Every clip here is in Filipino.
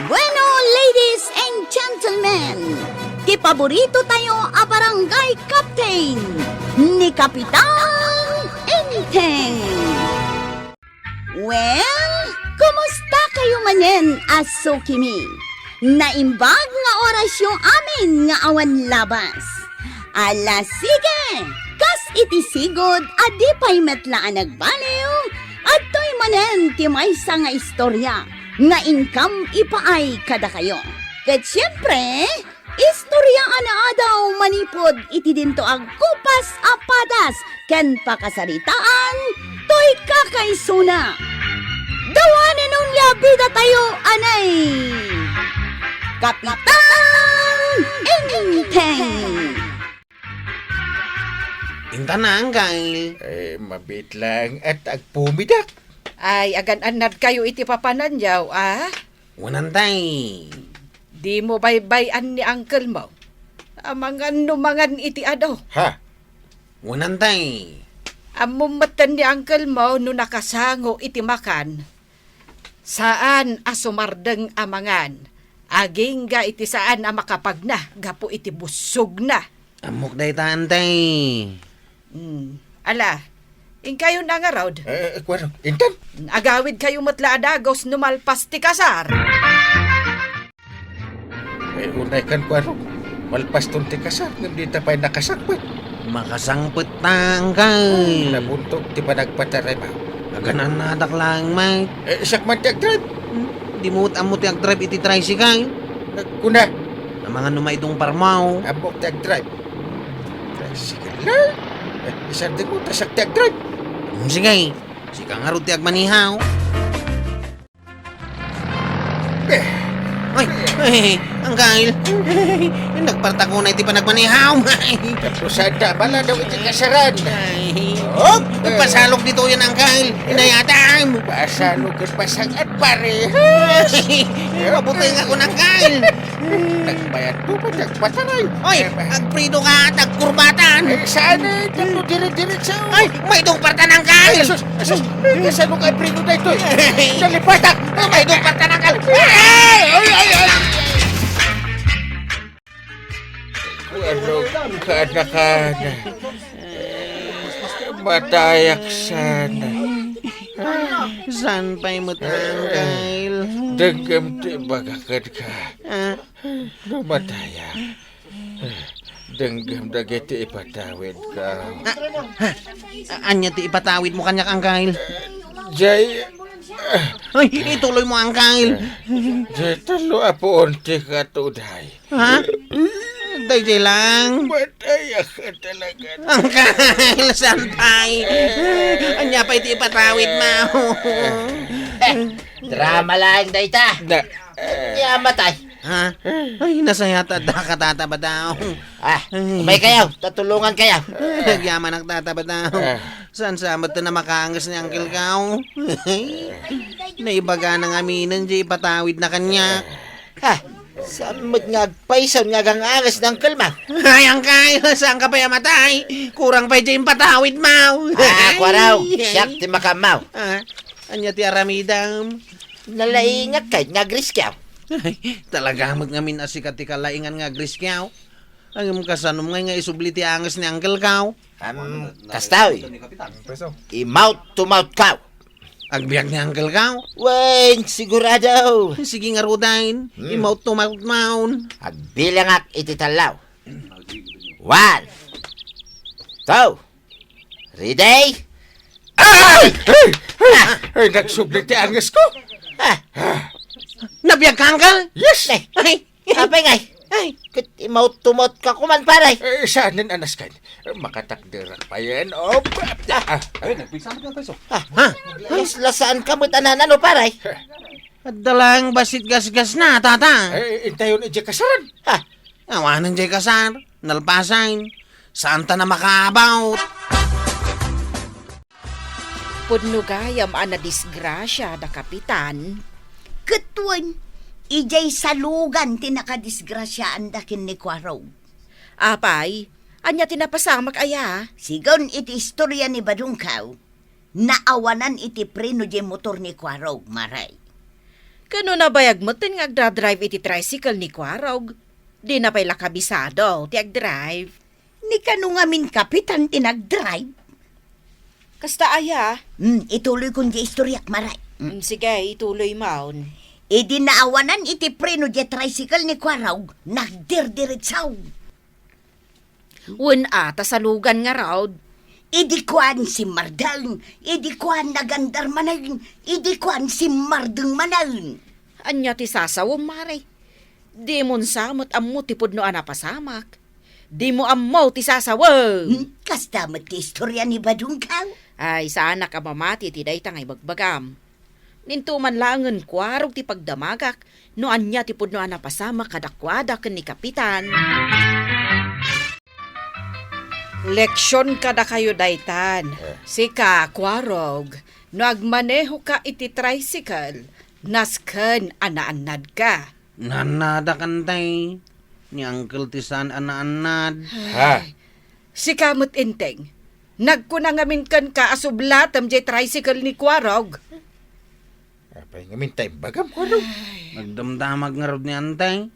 Bueno, ladies and gentlemen, kipaborito tayo a barangay captain ni Kapitan Enteng. Well, kumusta kayo manen, aso kimi? Naimbag nga oras yung amin nga awan labas. Ala sige, kas iti sigod adi pa'y metlaan nagbaliw at to'y manen ti maysa nga istorya nga income ipaay kada kayo. Kat siyempre, istorya ana daw manipod iti dinto ang kupas apadas ken pakasaritaan to'y kakaisuna. Dawanan nung labida tayo anay Kapitan Enteng. Intan na ang Kyle. Mabit lang at agpumidak. Ay, agan-anad kayo iti papanan yaw, ah? Wanantay. Di mo baybayan ni uncle mo. Amangan numangan iti ado. Ha? Wanantay. Amumatan ni uncle mo no nakasango iti makan. Saan asumardeng amangan? Aging ga iti saan a makapagna, gapo iti busog na. Amok day tantay. Ala, kayo na nga raod. Kwano, Intan? Agawid kayo matla adagos numalpas ti kasar. Unay kan kwano. Malpas tong tikasar, hindi ta pa'y nakasakpit. Makasangpet tang Kyle. Nabuntog, di pa nagpataray ba? Aganan nadak lang, mate. Isak man tiag-drive. Di mo amot yung drive iti tricycle. Nagkuna, Ang mga numaitong parmaw. amok tiag-drive. Sige lang. Isang din mo, tasak tiag-drive. Sige. Sika nga ro tiag manihaw. Ay, ang Kyle. Nagparta ko na iti pa nagmanihaw. Tapos sada, bala daw iti kasaran. Ay, Oh, pasalok dito yan ang Kyle. Inayatam. pasalo ka pasang at pare. Mabutay nga ko ng Kyle. Nagbayad po pa, nagpataray. Oy, agprido ka at agkurbatan. Sana, dito dire-diretso. Ay, may itong parta ng Kyle. Asus, kasano ka prino na ito? Nalipatak! May itong parta ng Kyle. Ay! Ano kana-kana? Matayak sana. Saan pa'y mutang Kyle? Dagam ti bagakad ka. Namataya. Danggam dagiti ipatawid ka. Anya ti ipatawid mo kanya kang Kyle? Jay, Ay, ituloy mo ang Kyle. Jay, talo apo onti ka tuday. Ha? Day lang. Mataya ka talaga. Ang Kyle, saan pa'y? Anya pa'y ti ipatawid mo. Drama lang dayta. Na, Yamatay. Ha? Ay, nasayata da katataba daw. Umay kayo. Tatulungan kayo. Nagyaman ang tataba daw. Saan samad na makaangas ni Uncle Kao? Naibaga ng aminan di ipatawid na kanya. Samot nga agpaisaw nga gang angas ng kalma. Ay, ang Kyle, saan ka pa yamatay? Kurang pa di patawid mo. Kwaraw. Siyak ti makamaw. Anya ti aramidam. Nalaingat kay nga griskaw. Ay, talaga ngamin asikat ti kalaingan nga griskyaw. Ang kasanom nga isubli ti angas ni Uncle Kao. Kastaw. I-mouth to mouth kaw. Agbiyak ni Uncle Kao. Weng, sigurado. Sige nga rudain. Imaut to mouth maun. Agbilang ak ititalaw. 1, 2, ready? ay, nagsubli ti angas ko. Nabiyag ka, Uncle? Yes! Ay, Apay ngay. Kit i-mouth to mouth ka kuman paray. Saanin anas kan? Makatakdirak pa yan. Oh, Lasaan ka mo't ananan o paray. dalang basit gas-gas na, tata. Intayon iti kasaran. Awanan jay kasar, nalpasain. Saan ta na makaabot? Pudno gayam ana disgrasya da kapitan. Ketuan, ijay salugan tinakadisgrasyaan dakin ni Kwaraw. Apay, anya tinapasamak aya. Sigon iti istorya ni Badungkaw, naawanan iti preno di motor ni Kwaraw, maray. Kano na bayag mo tin nga agdadrive iti tricycle ni Kwarog? Di na pa'y lakabisado, ti agdrive. Ni kano nga min kapitan tinag-drive. Kasta aya? Ituloy kong di istoryak maray. Sige, ituloy maun. Di naawanan iti preno di tricycle ni Kwarog, nagdirdiritsaw. Wen ata sa lugan nga raw. Idi kuan si Mardang, idi kuan nagandar manayin, idi kuan si Mardang manayin. Anya ti sasawom, mare. Di mon samot ammo ti pudno anapasamak. Di mo ammo ti sasawom. Kasta mat ti istorya ni Badungkaw. Ay, sana ka mamati ti dayta ngay bagbagam. Ninto man langen Kwarog ti pagdamagak, no anya ti pudno anapasamak kadakwada ken ni kapitan. Leksyon kada kayo daytan. Sika, Kwarog, no agmaneho ka iti tricycle, nasken anaanad ka. Nanada kantay. Ni Uncle Tisan anaanad. Ha? Sika mo't inteng, nagkunangamin kan ka asublatam jay tricycle ni Kwarog. Apay ngamin tayo bagam ko ano? Nagdamdamag nga rod ni Antay.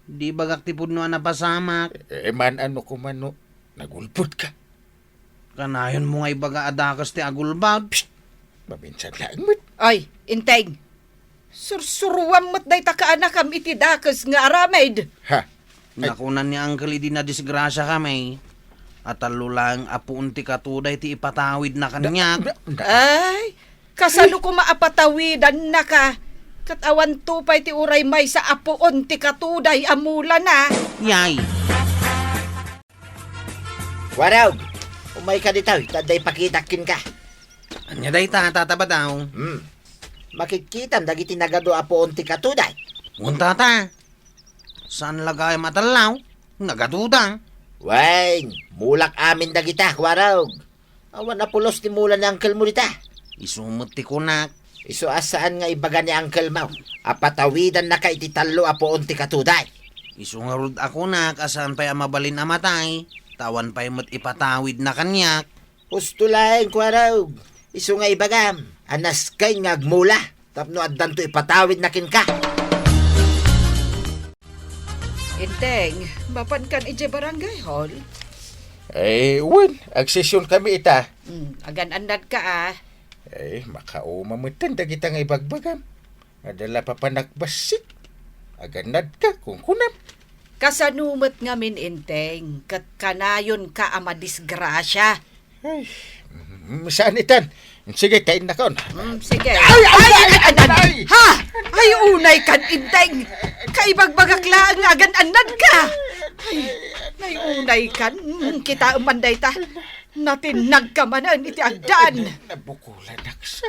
Di bagak ti pudno napasamak. Man ano ko man no, nagulpot ka. Kanayon mo nga ibaga adakas ti agulbad. Maminsan lang mo't. Ay, inteng, sursuruan mo't day takaanakam iti dakas nga aramid. Ha? Nakunan ni Uncle di na disgrasya kami. At alulang apuun ti katuday ti ipatawid na kanya. Ay, kasano ko maapatawidan na ka? Katawan tupay ti uray may sa apuon ti katuday amula na. Yay! Waraw, umay ka dito, taday pakitakin ka. Anya day tataba daw. Makikitam dagiti nagado apo onti katuday. Unta ta. Saan lagay matalaw? Nagadudang. Wain, mulak amin dagita, waraw. Awan na pulos ni mula ni uncle mo dita. Isumot ti kunak. Iso asaan nga ibaga ni uncle mo. Apatawidan na ka iti talo apo onti katuday. Isungarod ako na kasan pa'y amabalin amatay. Tawan pa'y mo't ipatawid na kanyak. Husto laing, waraw. Iso nga ibagam. Anas kay nga agmula. Tapno addan to ipatawid na kin ka. Inteng, mapan kan ije barangay hall? Wan, agsesyon kami ita. Agan-andad ka ah. Makaumamutan dagita nga ibagbagam. Adala pa panakbasik. Aganad ka kung kunam. Kasanumat nga min inteng, kat kanayon ka ama disgrasya. Ay, saan itan? Sige, kain na kon. Sige. Ay! Ha! Ay, unay kan inteng! Kaibagbagak lang agan-anad ka! Ay, unay kan, kita umanday ta. Natinag ka manan iti agdan. Nabukulan aksa.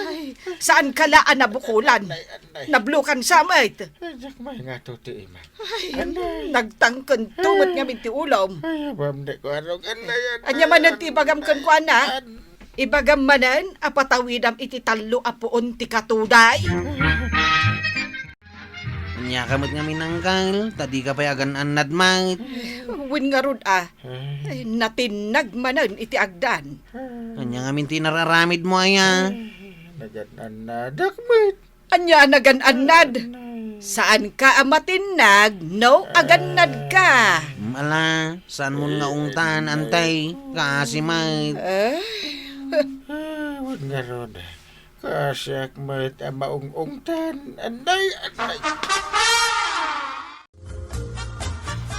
Ay, saan ka laan nabukulan? Nablukan samit. Ajak may nga to ti ima. Ay, nagtangken tumot nga min ti ulom. Ay, abam de ko arog anayan. Anya manan ti ibagam kan ko na? Ibagam manan, apatawidam iti talo apuon ti katuday. Anya kamot nga minangkal. Tadi ka pa'y agan-anad mait. Win nga rod ah. Ay, natinag manan iti agdan. Anya nga min tinararamid mo aya. Nagan-anadak mo't. Anya nagan-anad. Saan ka amatinag? No, aganad ka. Mala, saan mo nga ungtan, antay? Kasi mait. Wag nga rod. Kasyak mo't maung-ungtan. Anay.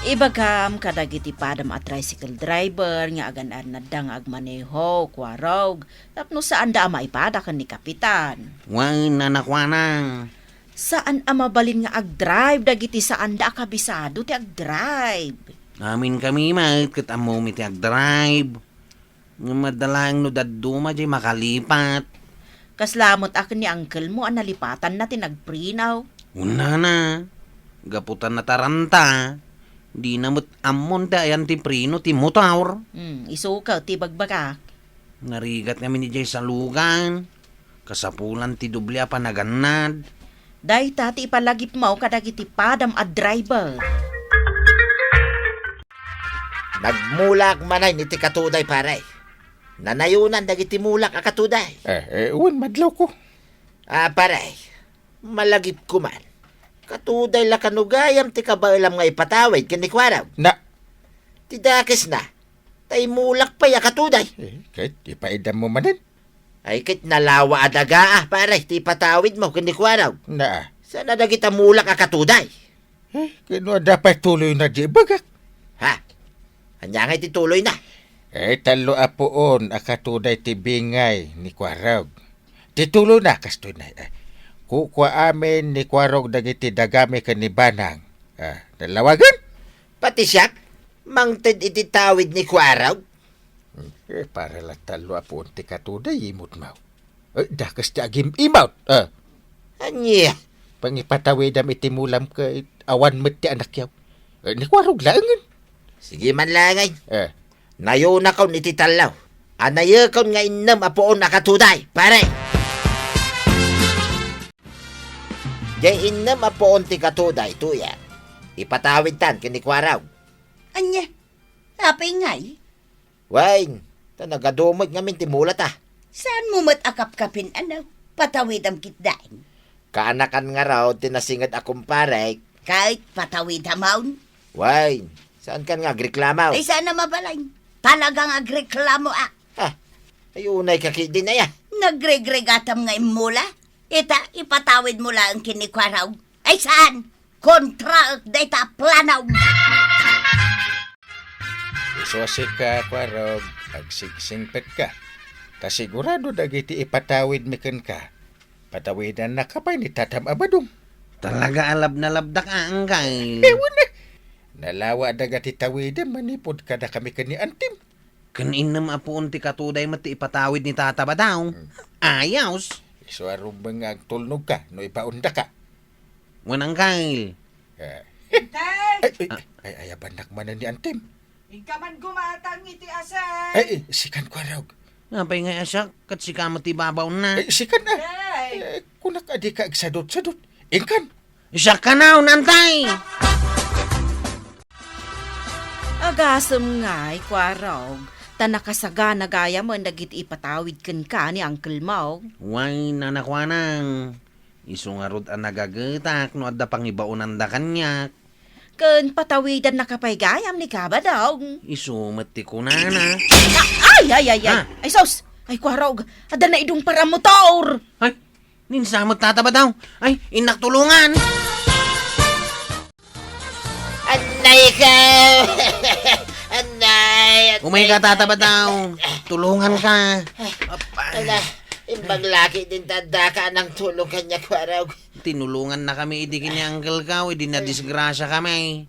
Ibagam kadagiti padam at tricycle driver nga agan-an na dang agmaneho, Kwarog. Tapno saan da maipada kan ni kapitan? Why, nanakwanang. Saan amabalin nga agdrive dagiti saan da kabisado ti agdrive? Namin kami mait kat amo miti agdrive. Nga madalang no daduma jay makalipat. Kaslamot akin ni uncle mo ang nalipatan na tinagprinaw. Una na. Gaputan na taranta. Di namot amon ta ayan ti prino ti motor. Isukaw ti bagbagak. Narigat kami ni jay sa lugan. Kasapulan ti dublia pa naganad. Day tati ipalagip mo kadagiti padam at driver. Nagmulak manay ni ti katuday paray. Nanayunan dagiti mulak a katuday. Wan, madlaw ko. Paray. Malagip ko man. Katuday la kanugayam ti kabailam nga ipatawid kanikwaraw. Na, Tidakis na. Tay mulak pa ya katuday. kahit ipaidam mo manan. Ay kit nalawa adaga pare ti patawid mo kanikwaraw. Na, Sana na kita mulak a katuday. kano dapat tuloy na di bagak. Ha? Anya nga tituloy na. Talo apoon akatuday ti bingay ni Kwarog. Titulo na kastunay. Kukwa amin ni Kwarog dagiti dagami kanibanang. Dalawagan? Pati siya, mangted ititawid ni Kwaraw. Para la talo apoon ti katuday imot mau. Dakas ti agim imot. Anya? Pangipatawidam iti mulam ka awan met ti anak yaw. Ni Kwarog laangan. Sige man langay. Eh, Nayo na kaun iti talaw. Anayo kaun nga inam apoon nakatuday, pare. Jay inam apoon ti katuday, tuya. Ipatawid tan kinikwaraw. Anya, apay ngay. Wain, ta nagadumot nga mintimulat ah. Saan mo akap-kapin ano? Patawid ang kitdain. Kaanakan nga raw tinasingad akong pare. Kahit patawid hamaon. Wain, saan kan nga agreklamaw? Ay sana mabalay. Talagang agreklamo Ha, ay unay kakidi na ya. Nagregregatam nga imula. Ita, ipatawid mo lang kinikwaraw. Ay saan? Kontra data planaw. Isosik ka, Kwarog, agsigsingpet ka. Kasigurado dagiti ipatawid miken ka. Patawidan na kapay ni Tatam Abadong. Talaga alab na labdak ang kay. Ewan na. Nalawa dagati tawidan manipod kada kami kani antim. Kaninam apoon ti katuday mati ipatawid ni Tata ba daw? Ayos. Iso arum nga agtulnog ka no ipaunda ka. Wanang kail. Ay, ayabandak manan ni antim. Ika man gumatang iti asan. Ay, sikan Kwarog. Napay nga asyak, kat si kamot ibabaw na. Ay, sikan na. Ay, Kunak adi ka agsadot-sadot. Ingkan. Siya ka na, nantay! agasem ngay, Kwarog. Tanakasaga na gaya mo nagit ipatawid ken ka ni Uncle Mau. Way, nanakwanang. Isu nga rod ang nagagatak, no adda pang ibaunan da kanyak. Ken patawidan na kapay gayam ni Kaba daw. Isu mati ko na na. Ay. Ha? Ay, sos! Ay, Kwarog, ada na idong para motor. Ay, ninsamot Tata ba daw? Ay, inak tulungan! Anay ka! Anay! Umay ka Tata ba daw? Tulungan ka. Ala, imbang laki din tanda ka ng tulong kanya, Kwarog. Tinulungan na kami, idi kini Uncle Kaw, idi na disgrasya kami.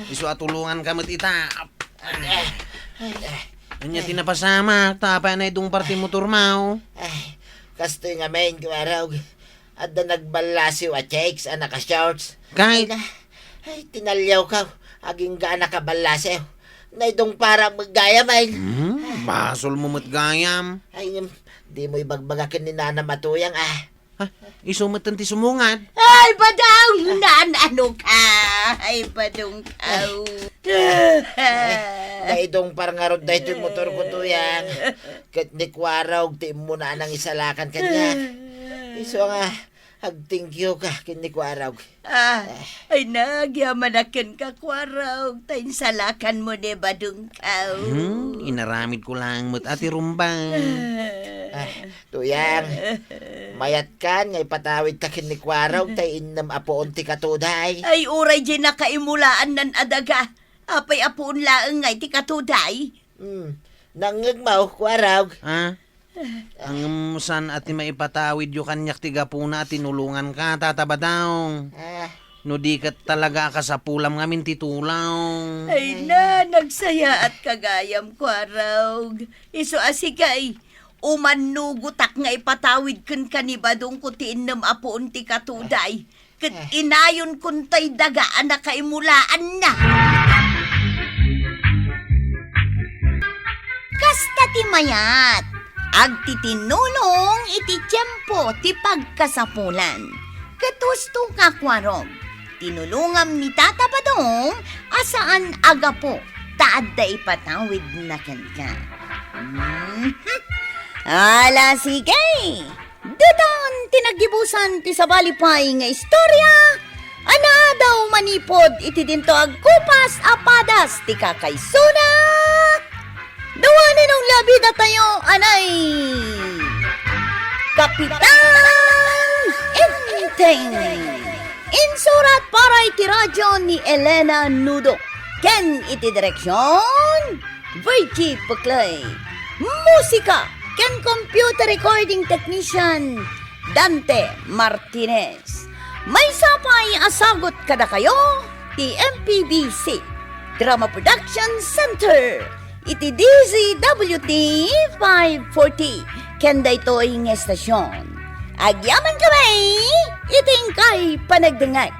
Isu atulungan kami tita. Anya tinapasama, tapa na idong party motor mau. Ay, kastoy nga main, Kwarog. At na nagbalasiw at checks, anak ka shorts. Kahit, Ay, tinalyaw ka. Aging gaan nakabalasiw. Na itong parang maggaya, main. basol mo matgayam. Ay, di mo ibagbagakin ni Nana Matuyang, Ha, isumatan ti sumungan. Ay, badang! Ano ka? Ay, badong kaw. Na itong parang arod na ito yung motor ko tuyang. Kat ni Kwarog, ti mo na nang isalakan kanya. Iso nga, thank you ka, kin ni Kwarog. Ay, nagyamanakin ka, Kwarog. Tayin salakan mo ni badong kaw. Inaramid ko lang mo't ati rumbang. Tuyang, mayat kan, ngay patawid ka kin ni Kwarog, tay innam apoon ti katuday. Ay, uray di nakaimulaan nan adaga. Apay apoon laeng ngay ti katuday. Nangagmaw, Kwarog. Ha? Ang san ati maipatawid yung kanyak tigapuna at tinulungan ka, Tata ba daw? No di ka talaga ka sa pulam ngamin titulaw. Ay na, nagsaya at kagayam, Kwarog. Iso asigay. Umanugutak nga ipatawid kun kanibadong kutiin nam apoon ti katuday. Kat inayon kun tay dagaan na kaimulaan na. Kasta ti mayat, agtitinulong iti tiyempo ti pagkasapulan. Katusto ka, Kwarog. Tinulungam ni Tata Badong asaan agapo taad da ipatawid na ka. Ala, sige. Dudon, tinagibuso pagtapusan ti sabalipay nga istorya, ana daw manipod iti dinto agkupas apadas ti kakaysuna. Dawanin ang labida tayo, anay! Kapitan Inteng! Insurat para iti radyo ni Elena Nudo. Ken iti direksyon, Virgie Puclay. Musika, ken computer recording technician, Dante Martinez. May sapay asagot kada kayo, ti MPBC, Drama Production Center. Iti DZWT 540, ken daytoy nga estasyon. Agyaman kami, iting kay panagdengag.